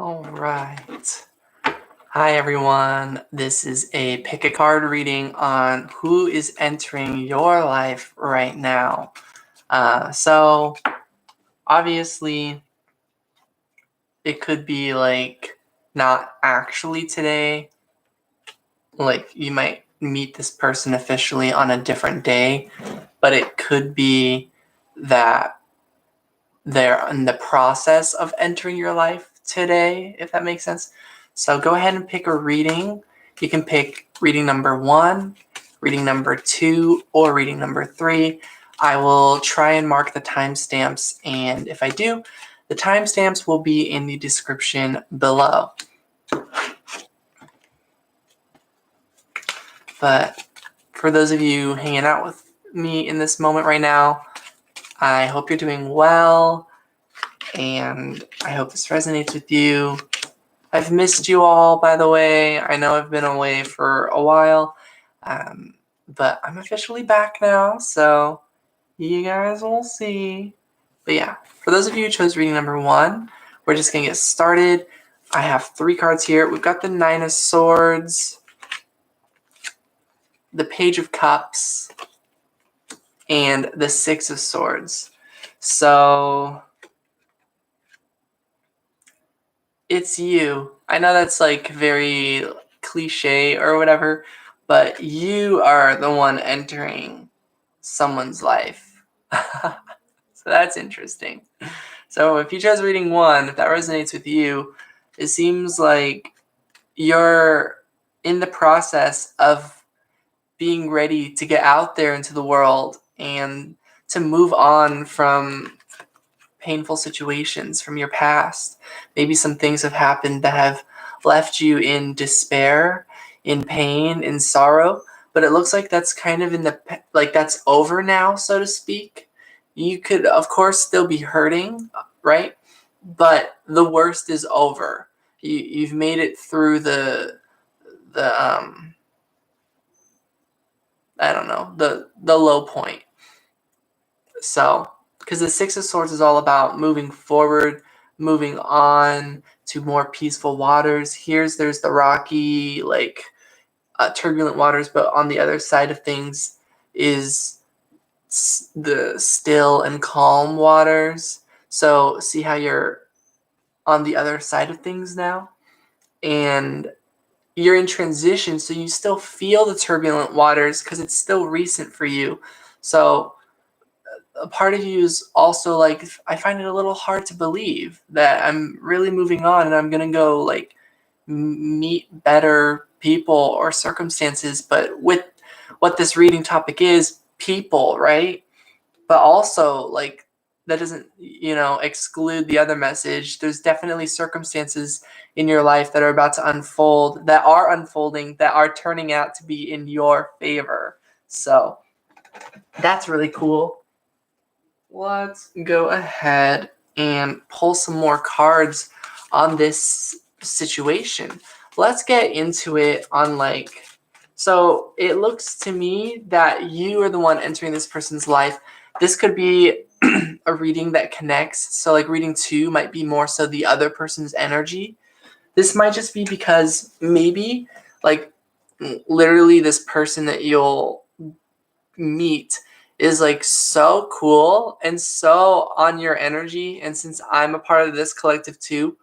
All right. Hi, everyone. This is a pick a card reading on who is entering your life right now. So, obviously, it could be like not actually today. Like, you might meet this person officially on a different day, but it could be that they're in the process of entering your life today, if that makes sense. So go ahead and pick a reading. You can pick reading number 1, reading number 2, or reading number 3. I will try and mark the timestamps, and if I do, the timestamps will be in the description below. But for those of you hanging out with me in this moment right now, I hope you're doing well, and I hope this resonates with you. I've missed you all, by the way. I know I've been away for a while, but I'm officially back now, so you guys will see. But yeah, for those of you who chose reading number 1, we're just going to get started. I have 3 cards here. We've got the 9 of Swords, the Page of Cups, and the 6 of Swords. So it's you. I know that's like very cliche or whatever, but you are the one entering someone's life. So that's interesting. So if you chose reading 1, if that resonates with you, it seems like you're in the process of being ready to get out there into the world and to move on from painful situations from your past. Maybe some things have happened that have left you in despair, in pain, in sorrow, but it looks like that's kind of that's over now, so to speak. You could, of course, still be hurting, right? But the worst is over. You've made it through the I don't know, the low point. So, because the 6 of Swords is all about moving forward, moving on to more peaceful waters. There's the rocky, turbulent waters, but on the other side of things is the still and calm waters. So, see how you're on the other side of things now? And you're in transition, so you still feel the turbulent waters because it's still recent for you. So, a part of you is also like, I find it a little hard to believe that I'm really moving on and I'm gonna go like meet better people or circumstances. But with what this reading topic is, people, right? But also like that doesn't exclude the other message. There's definitely circumstances in your life that are about to unfold, that are unfolding, that are turning out to be in your favor. So that's really cool. Let's go ahead and pull some more cards on this situation. Let's get into it on so it looks to me that you are the one entering this person's life. This could be a reading that connects. So like reading 2 might be more so the other person's energy. This might just be because maybe like literally this person that you'll meet is like so cool and so on your energy, and since I'm a part of this collective too,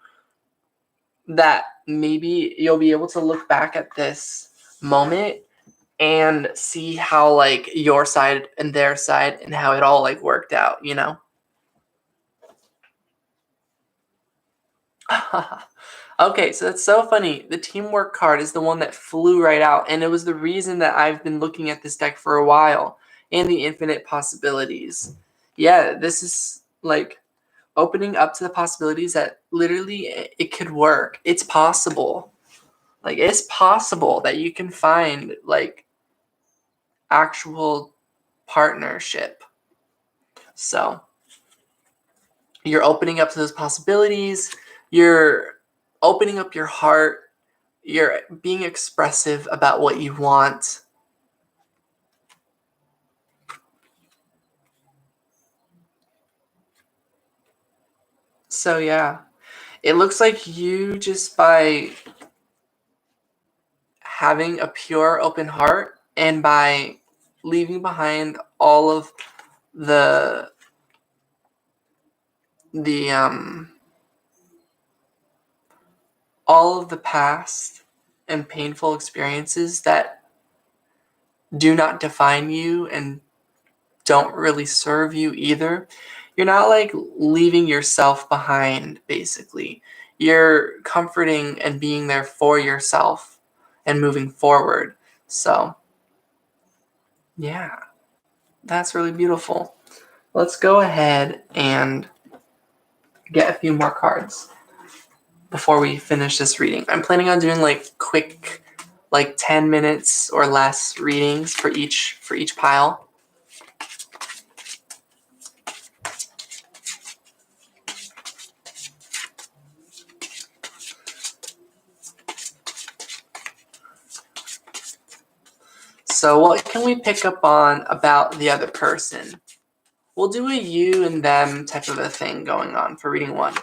that maybe you'll be able to look back at this moment and see how like your side and their side and how it all like worked out, Okay, so that's so funny. The teamwork card is the one that flew right out, and it was the reason that I've been looking at this deck for a while, and the infinite possibilities. Yeah, this is like opening up to the possibilities that literally it could work. It's possible. Like it's possible that you can find like actual partnership. So you're opening up to those possibilities. You're opening up your heart. You're being expressive about what you want. So yeah, It looks like you, just by having a pure, open heart and by leaving behind all of the the all of the past and painful experiences that do not define you and don't really serve you either. You're not like leaving yourself behind, basically. You're comforting and being there for yourself and moving forward. So, yeah, that's really beautiful. Let's go ahead and get a few more cards before we finish this reading. I'm planning on doing like quick, like 10 minutes or less readings for each pile. So what can we pick up on about the other person? We'll do a you and them type of a thing going on for reading 1.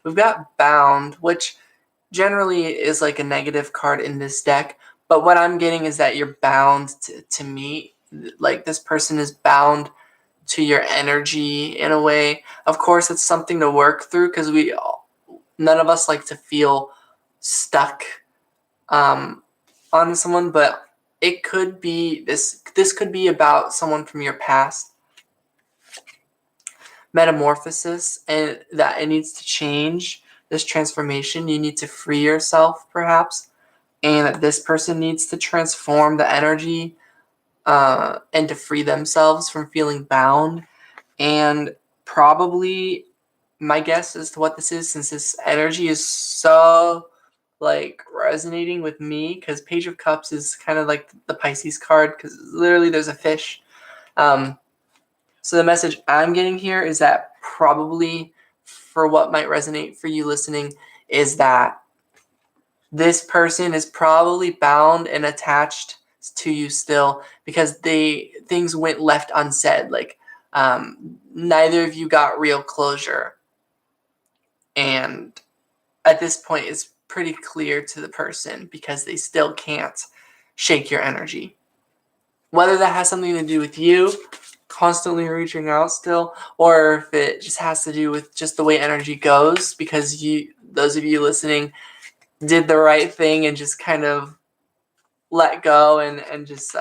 We've got bound, which generally is like a negative card in this deck. But what I'm getting is that you're bound to me. Like this person is bound to your energy in a way. Of course, it's something to work through because none of us like to feel stuck on someone, but it could be this could be about someone from your past metamorphosis, and that it needs to change. This transformation, you need to free yourself perhaps, and that this person needs to transform the energy and to free themselves from feeling bound. And probably my guess as to what this is, since this energy is so like resonating with me, because Page of Cups is kind of like the Pisces card, because literally there's a fish. So the message I'm getting here is that probably for what might resonate for you listening is that this person is probably bound and attached to you still because things went left unsaid. Like neither of you got real closure. And at this point, it's pretty clear to the person because they still can't shake your energy. Whether that has something to do with you constantly reaching out still, or if it just has to do with just the way energy goes, because those of you listening did the right thing and just kind of let go and just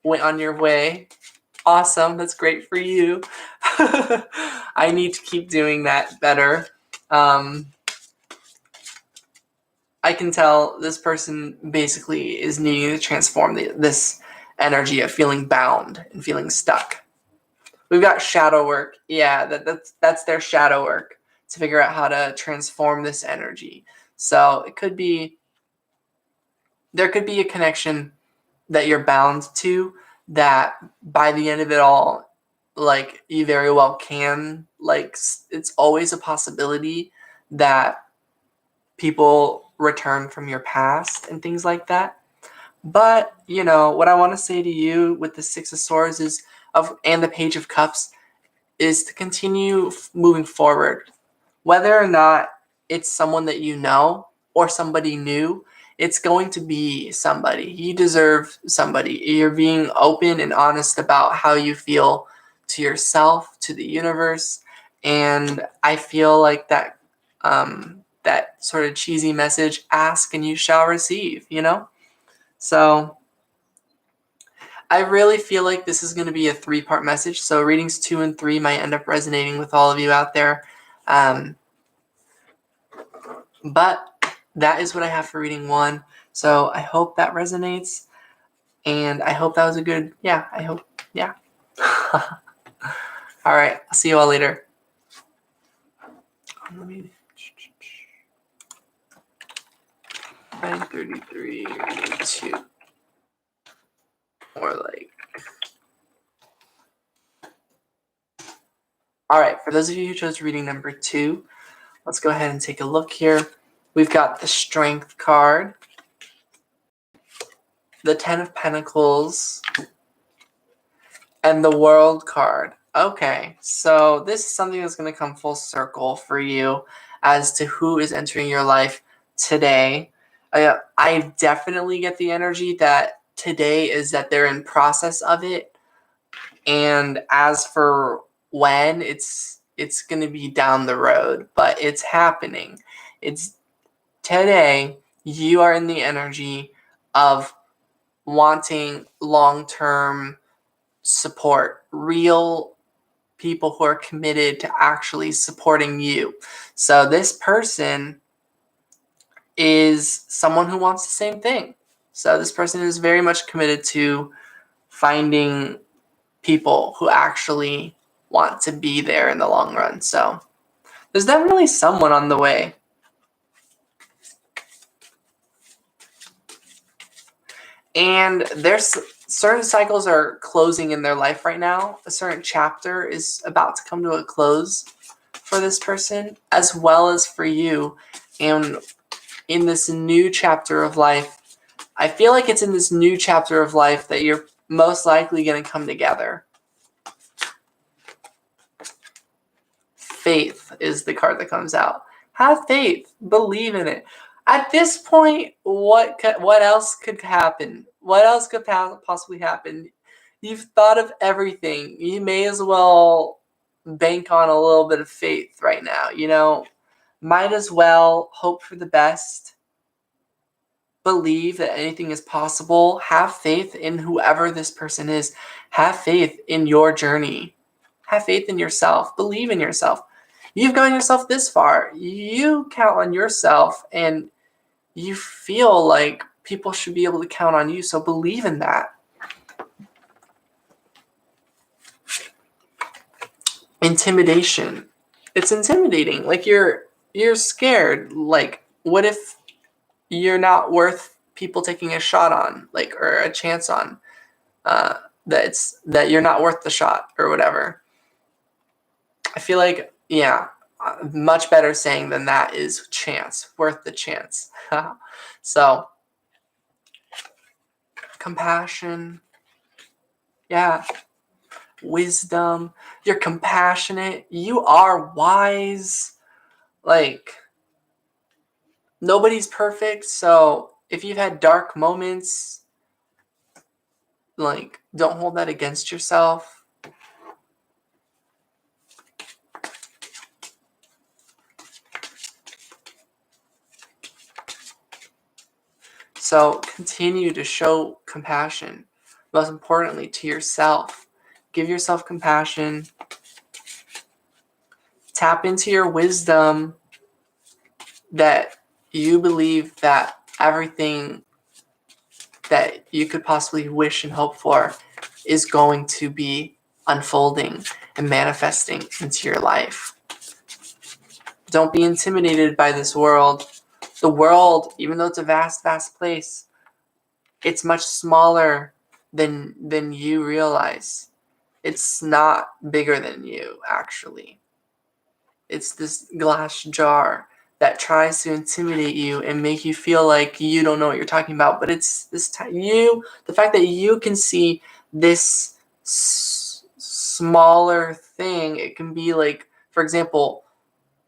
went on your way. Awesome. That's great for you. I need to keep doing that better. I can tell this person basically is needing to transform this energy of feeling bound and feeling stuck. We've got shadow work. Yeah, that's their shadow work to figure out how to transform this energy. So there could be a connection that you're bound to that by the end of it all, like you very well can, like it's always a possibility that people return from your past and things like that. But, what I want to say to you with the Six of Swords and the Page of Cups is to continue moving forward. Whether or not it's someone that you know or somebody new, it's going to be somebody. You deserve somebody. You're being open and honest about how you feel to yourself, to the universe. And I feel like that that sort of cheesy message, ask and you shall receive, So I really feel like this is going to be a 3-part message. So readings 2 and 3 might end up resonating with all of you out there. But that is what I have for reading 1. So I hope that resonates. And I hope that was a good, yeah. All right. I'll see you all later. Let me 9:33 2. Or like. All right. For those of you who chose reading number 2, let's go ahead and take a look here. We've got the Strength card, the 10 of Pentacles, and the World card. Okay, so this is something that's going to come full circle for you as to who is entering your life today. I definitely get the energy that today is that they're in process of it, and as for when, it's going to be down the road, but it's happening. It's today. You are in the energy of wanting long-term support, real people who are committed to actually supporting you. So this person is someone who wants the same thing. So this person is very much committed to finding people who actually want to be there in the long run. So there's definitely someone on the way. And there's certain cycles are closing in their life right now. A certain chapter is about to come to a close for this person, as well as for you. And in this new chapter of life, I feel like it's in this new chapter of life that you're most likely going to come together. Faith is the card that comes out. Have faith. Believe in it. At this point, what else could happen? What else could possibly happen? You've thought of everything. You may as well bank on a little bit of faith right now. Might as well hope for the best. Believe that anything is possible. Have faith in whoever this person is. Have faith in your journey. Have faith in yourself. Believe in yourself. You've gone yourself this far. You count on yourself, and you feel like people should be able to count on you. So believe in that. Intimidation. It's intimidating. Like you're scared. Like, what if you're not worth people taking a shot on, like, or a chance on? That you're not worth the shot or whatever. I feel like, yeah, much better saying than that is chance, worth the chance. So, compassion, yeah, wisdom. You're compassionate. You are wise. Like, nobody's perfect. So, if you've had dark moments, like, don't hold that against yourself. So continue to show compassion, most importantly to yourself. Give yourself compassion. Tap into your wisdom that you believe that everything that you could possibly wish and hope for is going to be unfolding and manifesting into your life. Don't be intimidated by this world. The world, even though it's a vast, vast place, it's much smaller than you realize. It's not bigger than you, actually. It's this glass jar that tries to intimidate you and make you feel like you don't know what you're talking about. But it's the fact that you can see this smaller thing. It can be like, for example,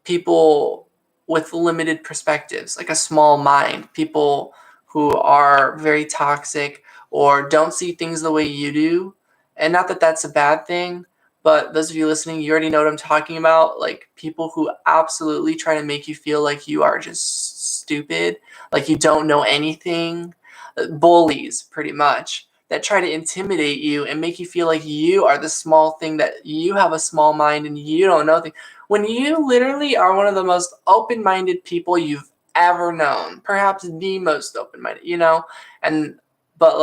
people with limited perspectives, like a small mind, people who are very toxic or don't see things the way you do. And not that that's a bad thing, but those of you listening, you already know what I'm talking about. Like people who absolutely try to make you feel like you are just stupid, like you don't know anything. Bullies, pretty much, that try to intimidate you and make you feel like you are the small thing, that you have a small mind and you don't know things. When you literally are one of the most open-minded people you've ever known, perhaps the most open-minded, but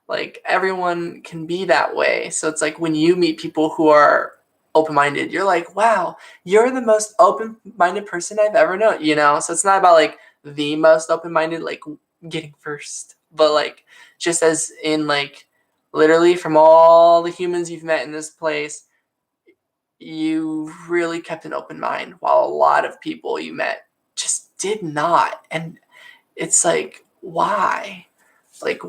like everyone can be that way. So it's like when you meet people who are open-minded, you're like, wow, you're the most open-minded person I've ever known. So it's not about like the most open-minded, like getting first, but like just as in like literally from all the humans you've met in this place, you really kept an open mind, while a lot of people you met just did not. And it's like, why? like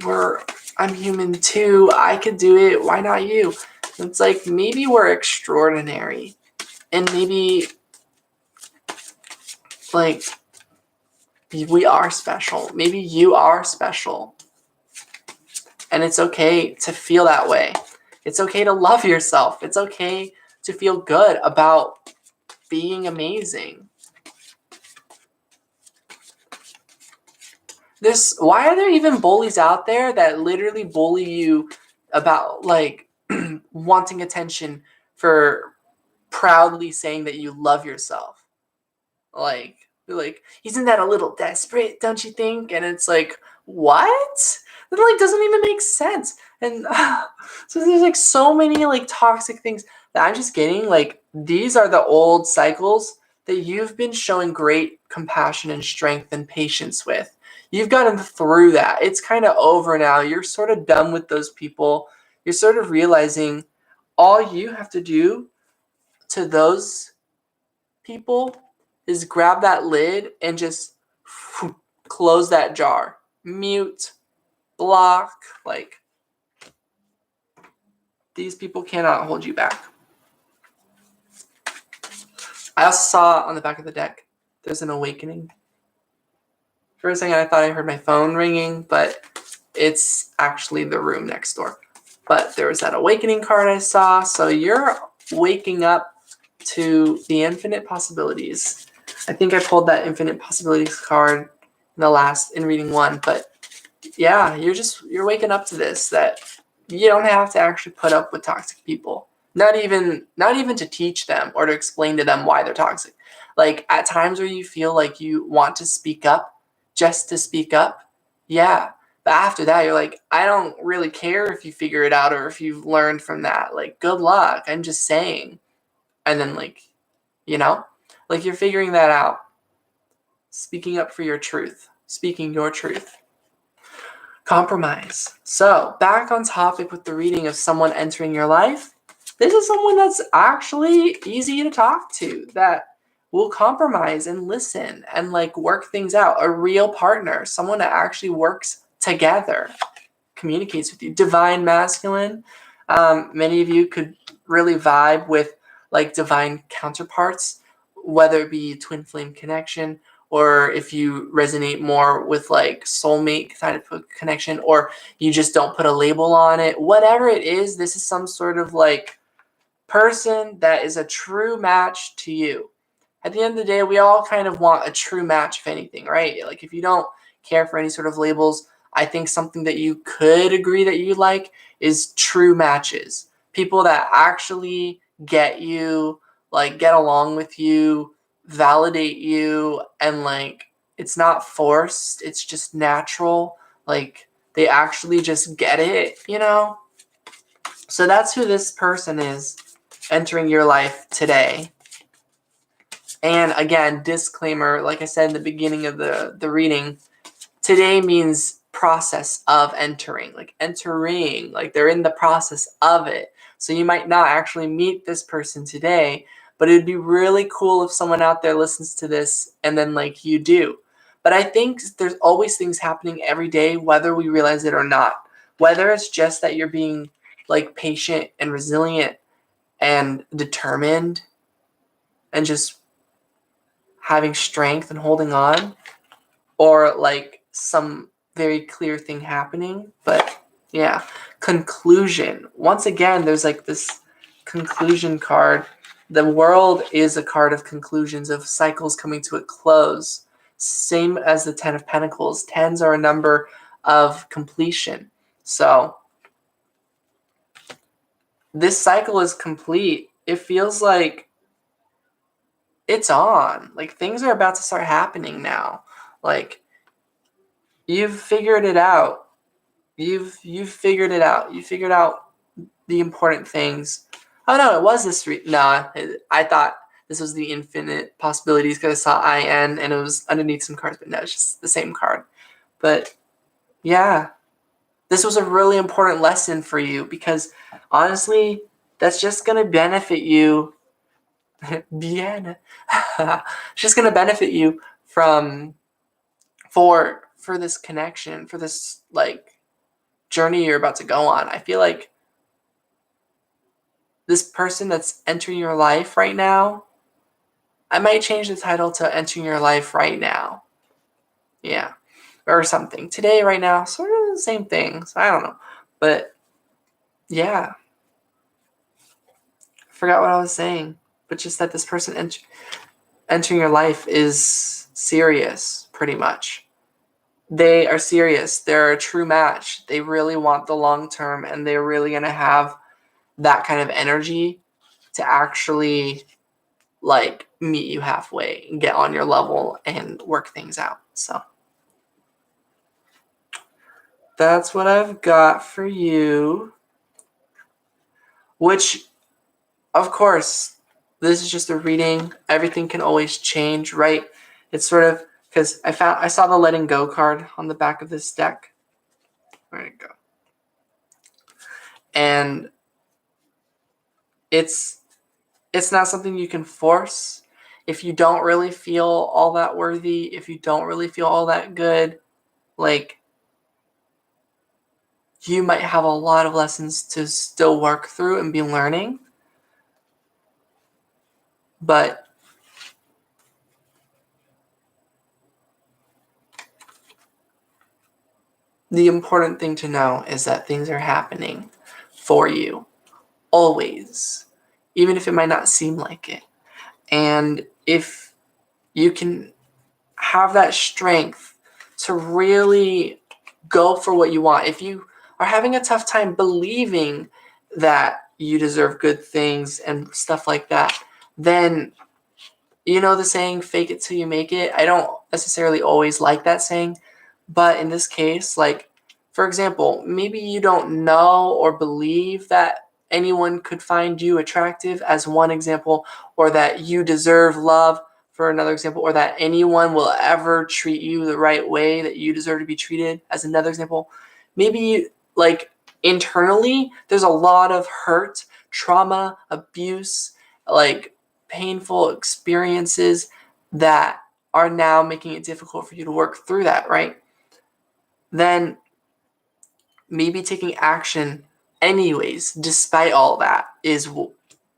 I'm human too. I could do it. Why not you? It's like maybe we're extraordinary, and maybe like we are special. Maybe you are special, and it's okay to feel that way. It's okay to love yourself. It's okay to feel good about being amazing. Why are there even bullies out there that literally bully you about like wanting attention for proudly saying that you love yourself? Like, isn't that a little desperate, don't you think? And it's like, what? That like doesn't even make sense. And so there's like so many like toxic things that I'm just getting. Like, these are the old cycles that you've been showing great compassion and strength and patience with. You've gotten through that. It's kind of over now. You're sort of done with those people. You're sort of realizing all you have to do to those people is grab that lid and just close that jar. Mute, block, like these people cannot hold you back. I also saw on the back of the deck, there's an awakening. For a second, I thought I heard my phone ringing, but it's actually the room next door. But there was that awakening card I saw. So you're waking up to the infinite possibilities. I think I pulled that infinite possibilities card in reading 1, but yeah, you're waking up to this, that you don't have to actually put up with toxic people. Not even to teach them or to explain to them why they're toxic. Like at times where you feel like you want to speak up just to speak up, yeah. But after that, you're like, I don't really care if you figure it out or if you've learned from that. Like, good luck. I'm just saying. And then like, like you're figuring that out. Speaking up for your truth. Speaking your truth. Compromise. So, back on topic with the reading of someone entering your life. This is someone that's actually easy to talk to, that will compromise and listen and like work things out. A real partner, someone that actually works together, communicates with you. Divine masculine. Many of you could really vibe with like divine counterparts, whether it be twin flame connection, or if you resonate more with like soulmate kind of connection, or you just don't put a label on it. Whatever it is, this is some sort of like person that is a true match to you. At the end of the day, we all kind of want a true match, if anything, right? Like if you don't care for any sort of labels, I think something that you could agree that you like is true matches. People that actually get you, like get along with you, validate you, and like it's not forced, it's just natural. Like they actually just get it, So that's who this person is entering your life today. And again, disclaimer, like I said in the beginning of the reading, today means process of entering, like they're in the process of it. So you might not actually meet this person today, but it'd be really cool if someone out there listens to this and then like you do. But I think there's always things happening every day, whether we realize it or not. Whether it's just that you're being like patient and resilient and determined and just having strength and holding on, or like some very clear thing happening. But yeah, conclusion. Once again, there's like this conclusion card. The world is a card of conclusions, of cycles coming to a close. Same as the 10 of Pentacles. Tens are a number of completion. So this cycle is complete. It feels like it's on. Like things are about to start happening now. Like you've figured it out. You've figured it out. You figured out the important things. Oh no, it was this. I thought this was the infinite possibilities because I saw IN and it was underneath some cards, but no, it's just the same card. But yeah, this was a really important lesson for you because honestly, that's just gonna benefit you. Bien. It's just gonna benefit you for this connection, for this like journey you're about to go on. I feel like this person that's entering your life right now, I might change the title to entering your life right now. Yeah. Or something. Today, right now, sort of the same thing. So I don't know. But yeah. I forgot what I was saying. But just that this person entering your life is serious, pretty much. They are serious. They're a true match. They really want the long term, and they're really going to have that kind of energy to actually like meet you halfway and get on your level and work things out. So that's what I've got for you. Which, of course, this is just a reading. Everything can always change, right? It's sort of because I saw the letting go card on the back of this deck. Where'd it go? And it's not something you can force. If you don't really feel all that worthy, if you don't really feel all that good, like, you might have a lot of lessons to still work through and be learning. But the important thing to know is that things are happening for you, always, even if it might not seem like it. And if you can have that strength to really go for what you want, if you are having a tough time believing that you deserve good things and stuff like that, then you know the saying, fake it till you make it. I don't necessarily always like that saying, but in this case, like, for example, maybe you don't know or believe that anyone could find you attractive, as one example, or that you deserve love, for another example, or that anyone will ever treat you the right way that you deserve to be treated, as another example. Maybe, like, internally, there's a lot of hurt, trauma, abuse, like, painful experiences that are now making it difficult for you to work through that, right? Then maybe taking action anyways, despite all that, is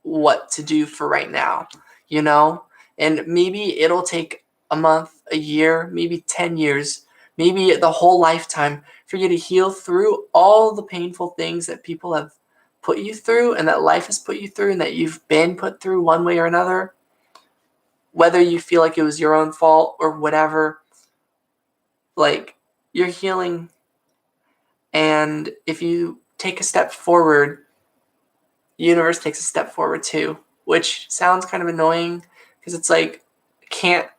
what to do for right now, you know? And maybe it'll take a month, a year, maybe 10 years, maybe the whole lifetime for you to heal through all the painful things that people have put you through and that life has put you through and that you've been put through one way or another. Whether you feel like it was your own fault or whatever, like, you're healing. And if you take a step forward, the universe takes a step forward too, which sounds kind of annoying because it's like, can't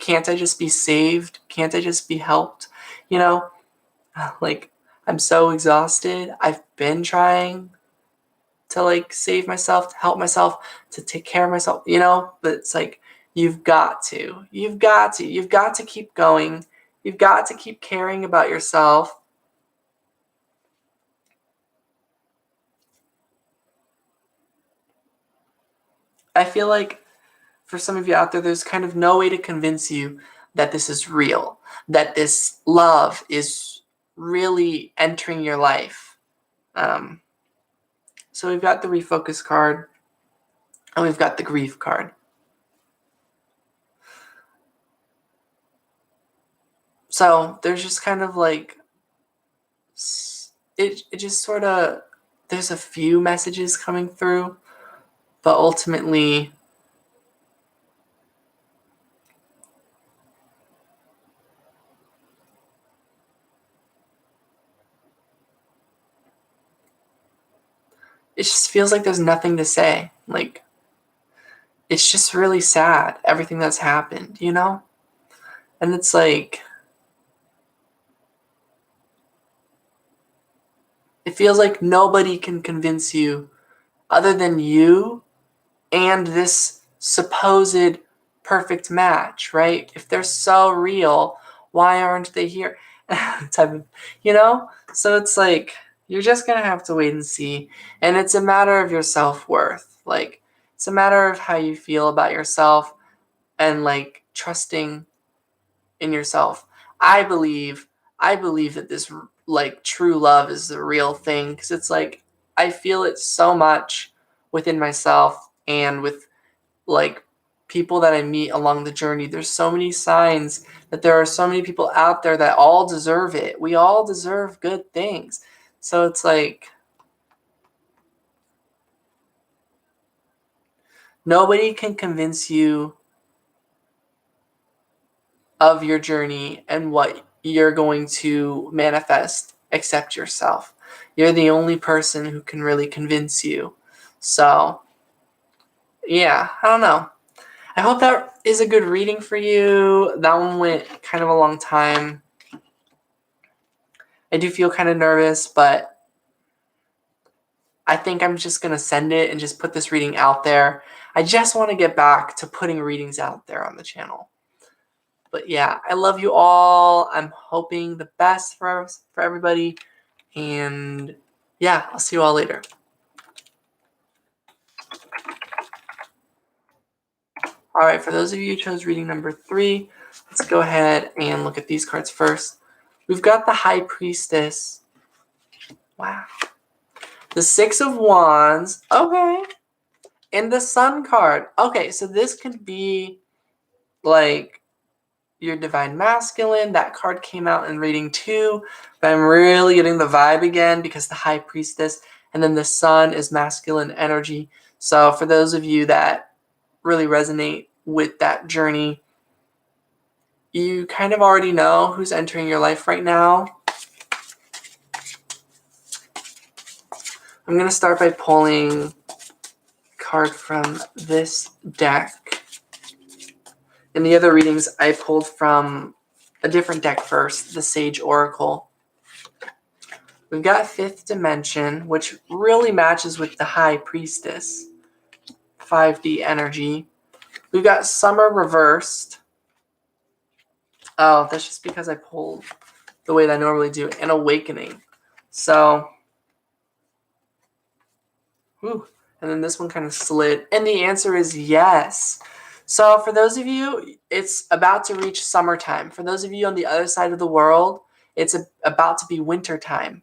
I just be saved? Can't I just be helped? You know, like, I'm so exhausted. I've been trying to, like, save myself, to help myself, to take care of myself, you know, but it's like, you've got to keep going. You've got to keep caring about yourself. I feel like for some of you out there, there's kind of no way to convince you that this is real, that this love is really entering your life. So we've got the refocus card and we've got the grief card. So there's just kind of like, it just sort of, there's a few messages coming through, but ultimately, it just feels like there's nothing to say. Like, it's just really sad, everything that's happened, you know? And it's like, it feels like nobody can convince you other than you and this supposed perfect match, right? If they're so real, why aren't they here? type of, you know? So it's like, you're just going to have to wait and see. And it's a matter of your self-worth. Like, it's a matter of how you feel about yourself and, trusting in yourself. I believe that this like true love is the real thing, because it's like I feel it so much within myself and with like people that I meet along the journey. There's so many signs that there are so many people out there that all deserve it. We all deserve good things. So it's like nobody can convince you of your journey and what you're going to manifest except yourself. You're the only person who can really convince you. So, yeah, I don't know. I hope that is a good reading for you. That one went kind of a long time. I do feel kind of nervous, but I think I'm just going to send it and just put this reading out there. I just want to get back to putting readings out there on the channel. But yeah, I love you all. I'm hoping the best for everybody. And yeah, I'll see you all later. All right, for those of you who chose reading number 3, let's go ahead and look at these cards first. We've got the High Priestess. Wow. The Six of Wands. Okay. And the Sun card. Okay, so this could be like your Divine Masculine. That card came out in reading 2, but I'm really getting the vibe again because the High Priestess and then the Sun is masculine energy. So for those of you that really resonate with that journey, you kind of already know who's entering your life right now. I'm going to start by pulling a card from this deck. In the other readings, I pulled from a different deck first, the Sage Oracle. We've got Fifth Dimension, which really matches with the High Priestess, 5D energy. We've got Summer Reversed. Oh, that's just because I pulled the way that I normally do, and Awakening. So, whew. And then this one kind of slid. And the answer is yes. So for those of you, it's about to reach summertime. For those of you on the other side of the world, it's about to be wintertime.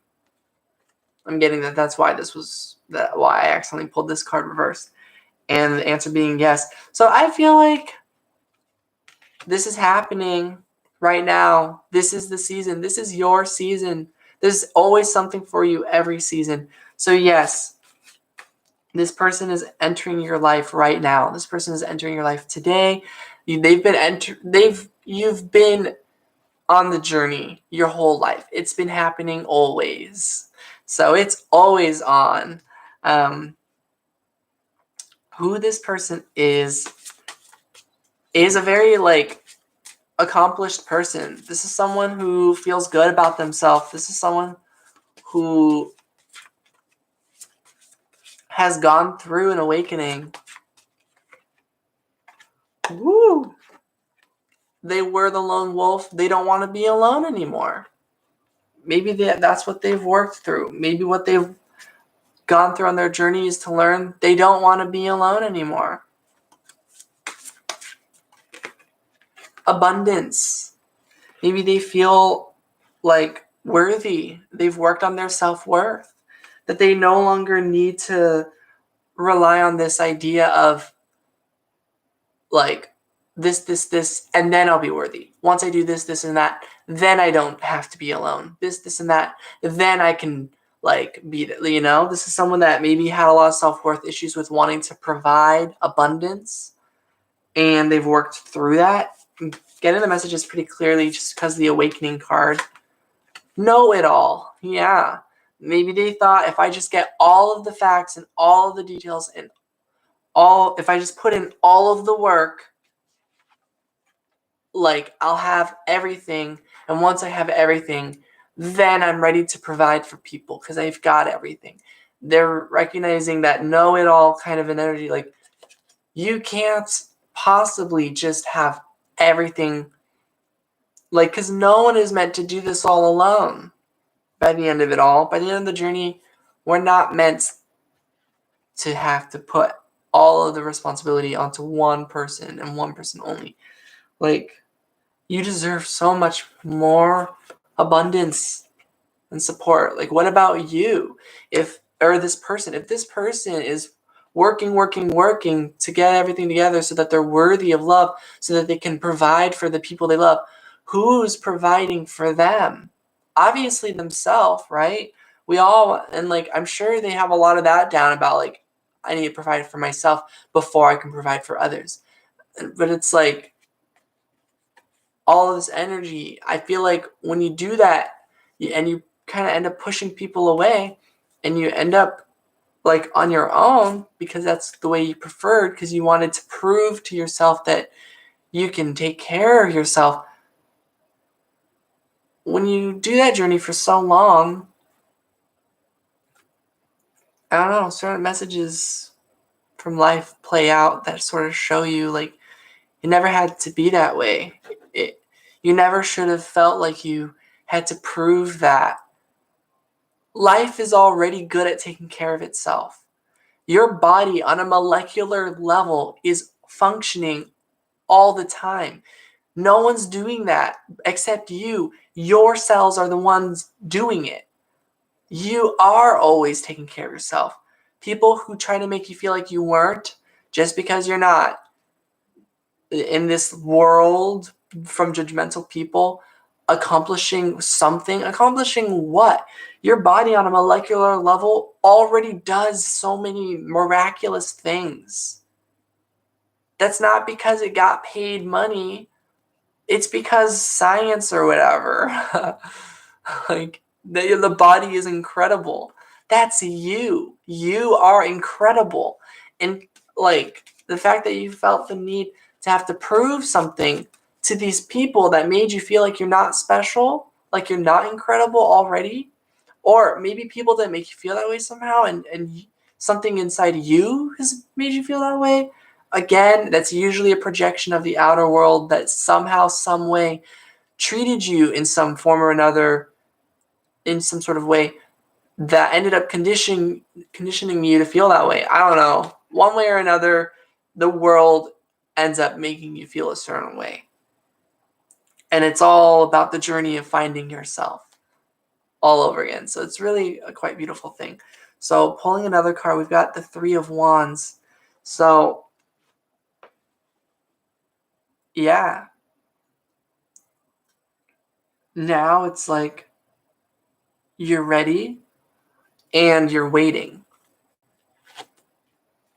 I'm getting that that's why why I accidentally pulled this card reversed. And the answer being yes. So I feel like this is happening right now. This is the season. This is your season. There's always something for you every season. So yes, this person is entering your life right now. This person is entering your life today. You've been on the journey your whole life. It's been happening always. So it's always on. Who this person is a very accomplished person. This is someone who feels good about themselves. This is someone who has gone through an awakening. Woo! They were the lone wolf. They don't want to be alone anymore. Maybe that's what they've worked through. Maybe what they've gone through on their journey is to learn they don't want to be alone anymore. Abundance. Maybe they feel like worthy. They've worked on their self-worth. That they no longer need to rely on this idea of this, and then I'll be worthy. Once I do this, and that, then I don't have to be alone. This, and that, then I can be, this is someone that maybe had a lot of self-worth issues with wanting to provide abundance, and they've worked through that. Getting the messages pretty clearly just because the Awakening card. Know it all. Yeah. Maybe they thought if I just get all of the facts and all of the details and if I just put in all of the work, I'll have everything. And once I have everything, then I'm ready to provide for people because I've got everything. They're recognizing that know-it-all kind of an energy. You can't possibly just have everything. Because no one is meant to do this all alone by the end of it all. By the end of the journey, we're not meant to have to put all of the responsibility onto one person and one person only. You deserve so much more abundance. and support. Like, what about you? If this person is working to get everything together so that they're worthy of love, so that they can provide for the people they love, who's providing for them? Obviously themselves, right? We all, and like, I'm sure they have a lot of that down about like, I need to provide for myself before I can provide for others. But it's like, all of this energy, I feel like when you do that, and you kind of end up pushing people away, and you end up like on your own because that's the way you preferred, because you wanted to prove to yourself that you can take care of yourself. When you do that journey for so long, I don't know, certain messages from life play out that sort of show you like it never had to be that way. You never should have felt like you had to prove that. Life is already good at taking care of itself. Your body on a molecular level is functioning all the time. No one's doing that except you. Your cells are the ones doing it. You are always taking care of yourself. People who try to make you feel like you weren't, just because you're not in this world from judgmental people, accomplishing something, accomplishing what? Your body on a molecular level already does so many miraculous things. That's not because it got paid money. It's because science or whatever. Like, the body is incredible. That's you. You are incredible. And like, the fact that you felt the need to have to prove something to these people that made you feel like you're not special, like you're not incredible already, or maybe people that make you feel that way somehow, and something inside you has made you feel that way. Again, that's usually a projection of the outer world that somehow, some way treated you in some form or another, in some sort of way that ended up conditioning you to feel that way. I don't know. One way or another, the world ends up making you feel a certain way. And it's all about the journey of finding yourself all over again. So it's really a quite beautiful thing. So pulling another card, we've got the Three of Wands. So yeah. Now it's like you're ready and you're waiting.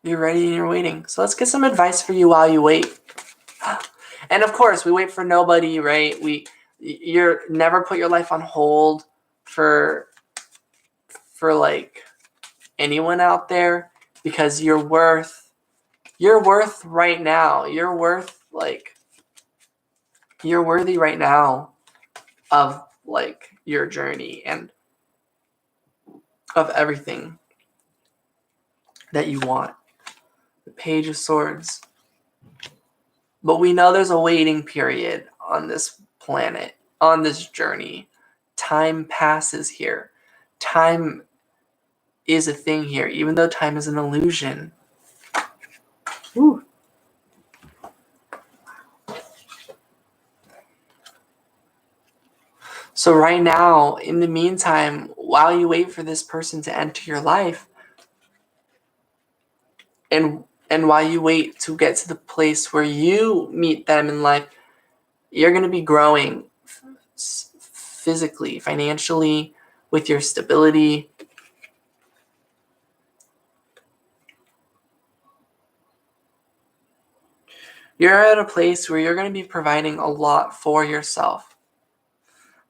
You're ready and you're waiting. So let's get some advice for you while you wait. And of course, we wait for nobody, right? You're never put your life on hold for like anyone out there, because you're worth right now. You're worthy right now of like your journey and of everything that you want. The Page of Swords. But we know there's a waiting period on this planet, on this journey. Time passes here. Time is a thing here, even though time is an illusion. Whew. So right now, in the meantime, while you wait for this person to enter your life, and while you wait to get to the place where you meet them in life, you're going to be growing physically, financially, with your stability. You're at a place where you're going to be providing a lot for yourself.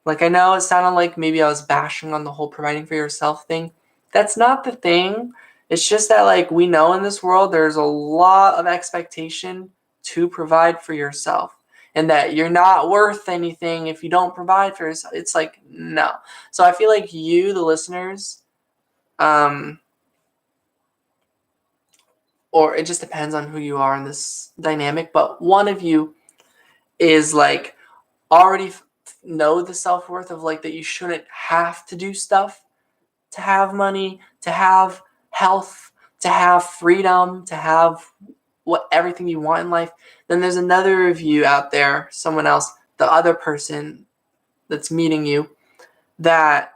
Like, I know it sounded like maybe I was bashing on the whole providing for yourself thing. That's not the thing. It's just that, like, we know in this world there's a lot of expectation to provide for yourself, and that you're not worth anything if you don't provide for yourself. It's like, no. So I feel like you, the listeners, or it just depends on who you are in this dynamic, but one of you is like already know the self-worth of like that you shouldn't have to do stuff to have money, to have health, to have freedom, to have everything you want in life. Then there's another of you out there, someone else, the other person that's meeting you, that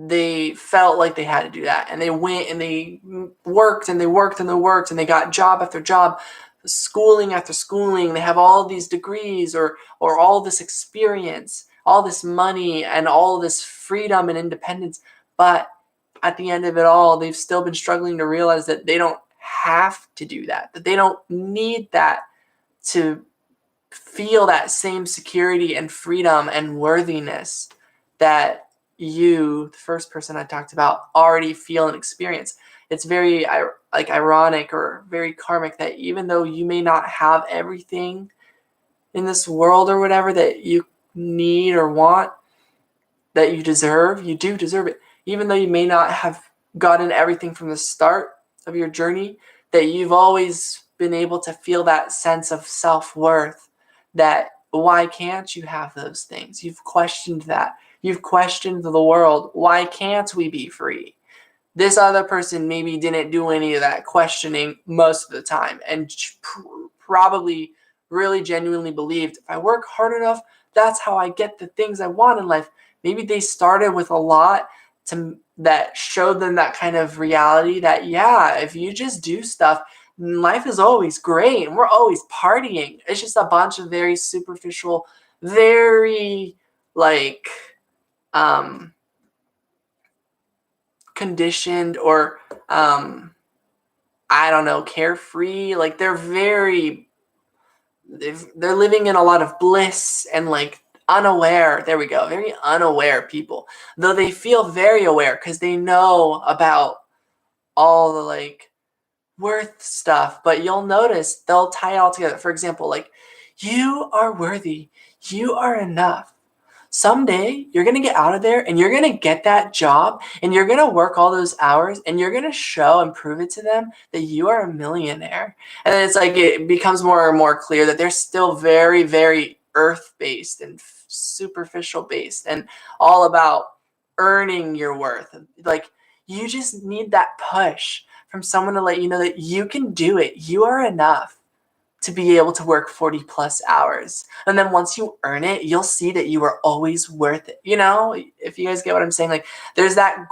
they felt like they had to do that, and they went and they worked and they worked and they worked and they got job after job, schooling after schooling. They have all these degrees or all this experience, all this money, and all this freedom and independence. But at the end of it all, they've still been struggling to realize that they don't have to do that they don't need that to feel that same security and freedom and worthiness that you, the first person I talked about, already feel and experience. It's very ironic or very karmic that even though you may not have everything in this world or whatever that you need or want, that you deserve, you do deserve it. Even though you may not have gotten everything from the start of your journey, that you've always been able to feel that sense of self-worth, that why can't you have those things? You've questioned that. You've questioned the world. Why can't we be free? This other person maybe didn't do any of that questioning most of the time and probably really genuinely believed, if I work hard enough, that's how I get the things I want in life. Maybe they started with a lot that showed them that kind of reality that, yeah, if you just do stuff, life is always great and we're always partying. It's just a bunch of very superficial, very conditioned or I don't know, carefree. Like they're living in a lot of bliss and unaware. There we go. Very unaware people. Though they feel very aware because they know about all the worth stuff. But you'll notice they'll tie it all together. For example, you are worthy. You are enough. Someday you're going to get out of there and you're going to get that job and you're going to work all those hours and you're going to show and prove it to them that you are a millionaire. And then it becomes more and more clear that they're still very, very earth-based and superficial based and all about earning your worth. You just need that push from someone to let you know that you can do it. You are enough to be able to work 40 plus hours. And then once you earn it, you'll see that you are always worth it. If you guys get what I'm saying, there's that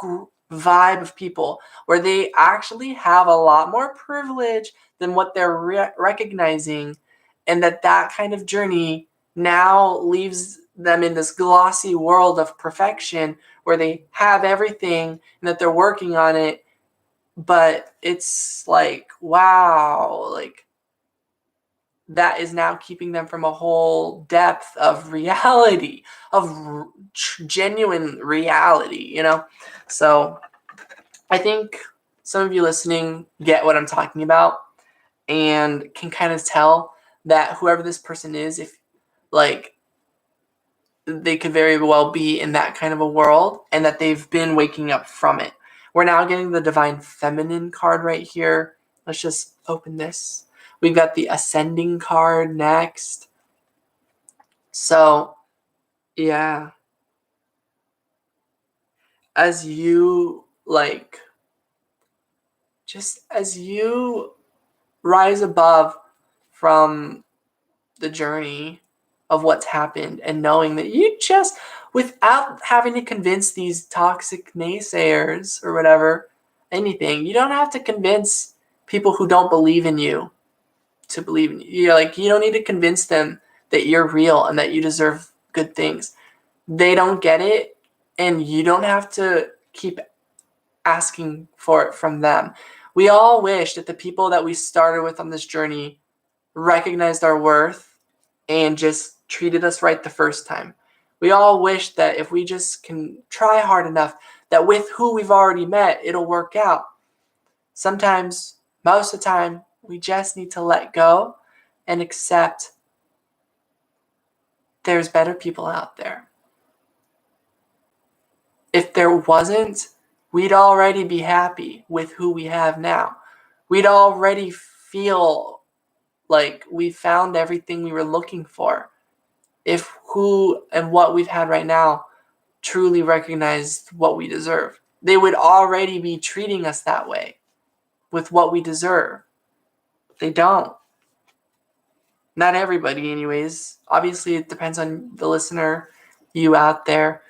vibe of people where they actually have a lot more privilege than what they're recognizing. And that kind of journey now leaves them in this glossy world of perfection where they have everything and that they're working on it. But it's wow, that is now keeping them from a whole depth of reality, of genuine reality, So I think some of you listening get what I'm talking about and can kind of tell that whoever this person is, if they could very well be in that kind of a world and that they've been waking up from it. We're now getting the Divine Feminine card right here. Let's just open this. We've got the Ascending card next. So, yeah. As you, just as you rise above from the journey of what's happened and knowing that you just, without having to convince these toxic naysayers or whatever, anything, you don't have to convince people who don't believe in you to believe in you. You don't need to convince them that you're real and that you deserve good things. They don't get it, and you don't have to keep asking for it from them. We all wish that the people that we started with on this journey recognized our worth and just treated us right the first time. We all wish that if we just can try hard enough, that with who we've already met, it'll work out. Sometimes, most of the time, we just need to let go and accept there's better people out there. If there wasn't, we'd already be happy with who we have now. We'd already feel like we found everything we were looking for. If who and what we've had right now truly recognized what we deserve, they would already be treating us that way with what we deserve. They don't. Not everybody, anyways. Obviously, it depends on the listener, you out there,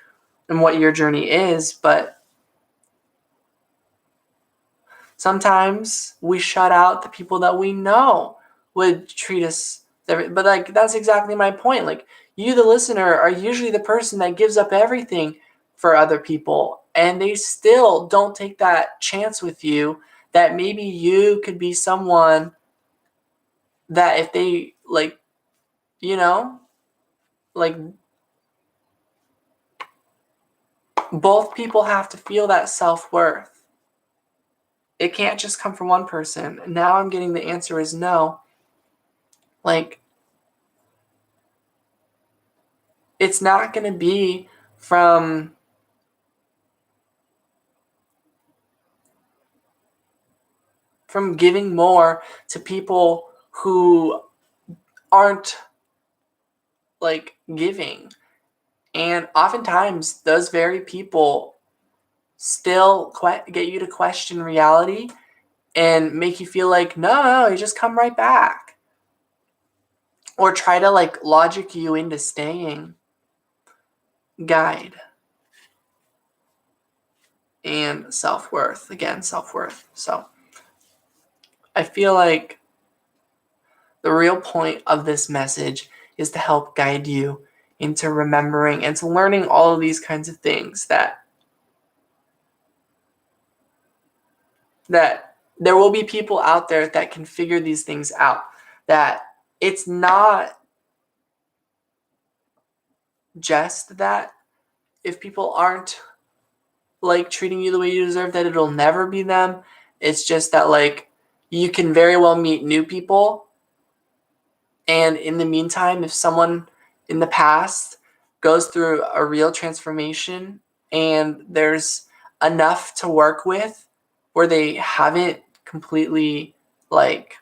and what your journey is. But Sometimes we shut out the people that we know would treat us, but like that's exactly my point. Like you, the listener, are usually the person that gives up everything for other people, and they still don't take that chance with you that maybe you could be someone that if they like, like both people have to feel that self-worth. It can't just come from one person. Now I'm getting the answer is no. Like, it's not going to be from giving more to people who aren't like giving. And oftentimes those very people still get you to question reality and make you feel like, no, you just come right back. Or try to like logic you into staying. Guide. And self-worth. Again, self-worth. So I feel like the real point of this message is to help guide you into remembering and to learning all of these kinds of things that there will be people out there that can figure these things out. That it's not just that if people aren't like treating you the way you deserve, that it'll never be them. It's just that like you can very well meet new people. And in the meantime, if someone in the past goes through a real transformation and there's enough to work with where they haven't completely like,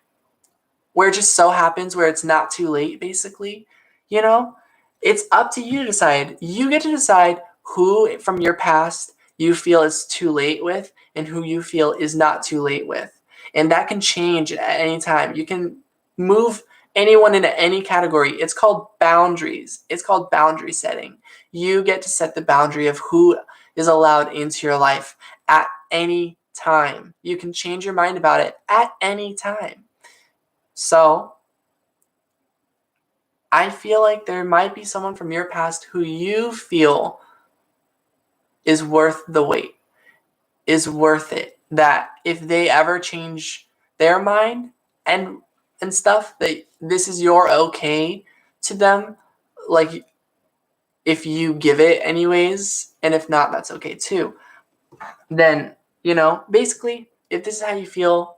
where it just so happens where it's not too late, basically, it's up to you to decide. You get to decide who from your past you feel is too late with and who you feel is not too late with. And that can change at any time. You can move anyone into any category. It's called boundaries. It's called boundary setting. You get to set the boundary of who is allowed into your life at any time. You can change your mind about it at any time. So I feel like there might be someone from your past who you feel is worth the wait, is worth it. That if they ever change their mind and stuff, that this is your okay to them. Like if you give it anyways, and if not, that's okay too. Then, basically, if this is how you feel,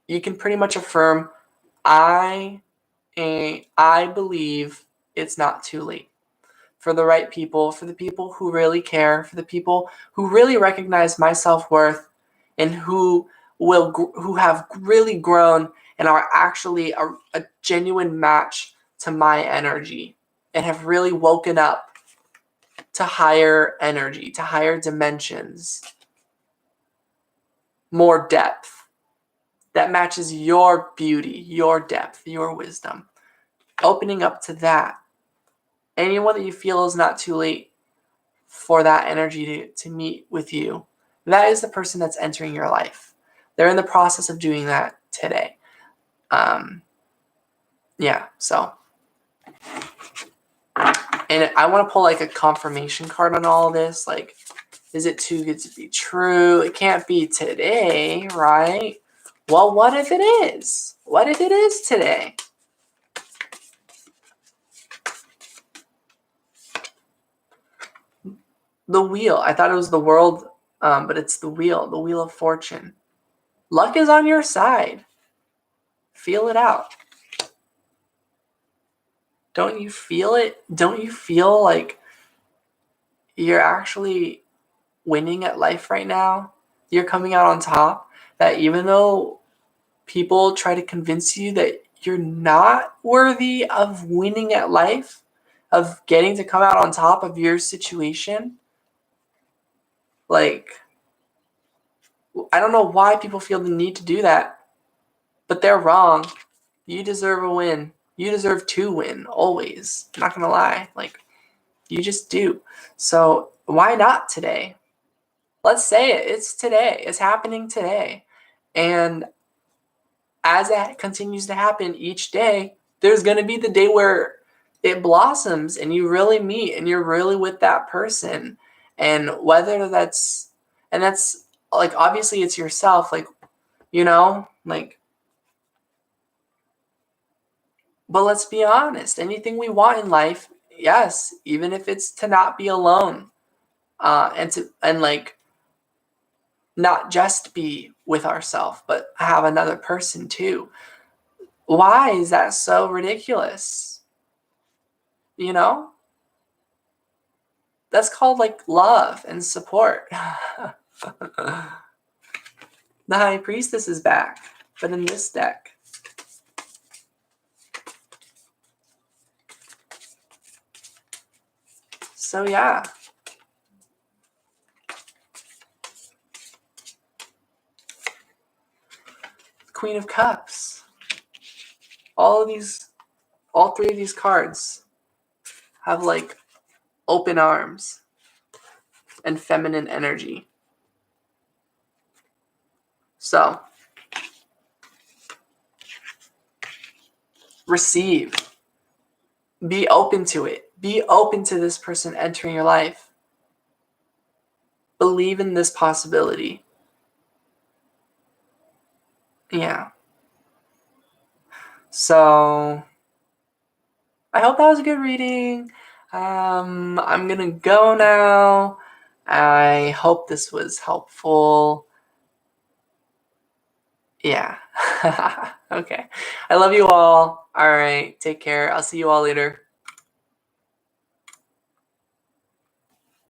you can pretty much affirm, I believe it's not too late. For the right people, for the people who really care, for the people who really recognize my self-worth and who have really grown and are actually a genuine match to my energy and have really woken up to higher energy, to higher dimensions, more depth that matches your beauty, your depth, your wisdom. Opening up to that. Anyone that you feel is not too late for that energy to meet with you, that is the person that's entering your life. They're in the process of doing that today. So. And I want to pull like a confirmation card on all of this. Like, is it too good to be true? It can't be today, right? Well, what if it is? What if it is today? The wheel. I thought it was the world, but it's the wheel of fortune. Luck is on your side. Feel it out. Don't you feel it? Don't you feel like you're actually winning at life right now? You're coming out on top. That even though people try to convince you that you're not worthy of winning at life, of getting to come out on top of your situation, like, I don't know why people feel the need to do that, but they're wrong. You deserve a win. You deserve to win, always. I'm not gonna lie. Like, you just do. So why not today? Let's say it. It's today. It's happening today. And as that continues to happen each day, there's going to be the day where it blossoms and you really meet and you're really with that person. And whether that's like, obviously it's yourself, like, like, but let's be honest, anything we want in life, yes, even if it's to not be alone, and like not just be with ourselves, but have another person too. Why is that so ridiculous? You know? That's called like love and support. The High Priestess is back, but in this deck. So yeah. Queen of Cups. All three of these cards have like open arms and feminine energy. So, receive. Be open to it. Be open to this person entering your life. Believe in this possibility. Yeah. So, I hope that was a good reading. I'm gonna go now. I hope this was helpful. Yeah. Okay. I love you all. All right. Take care. I'll see you all later.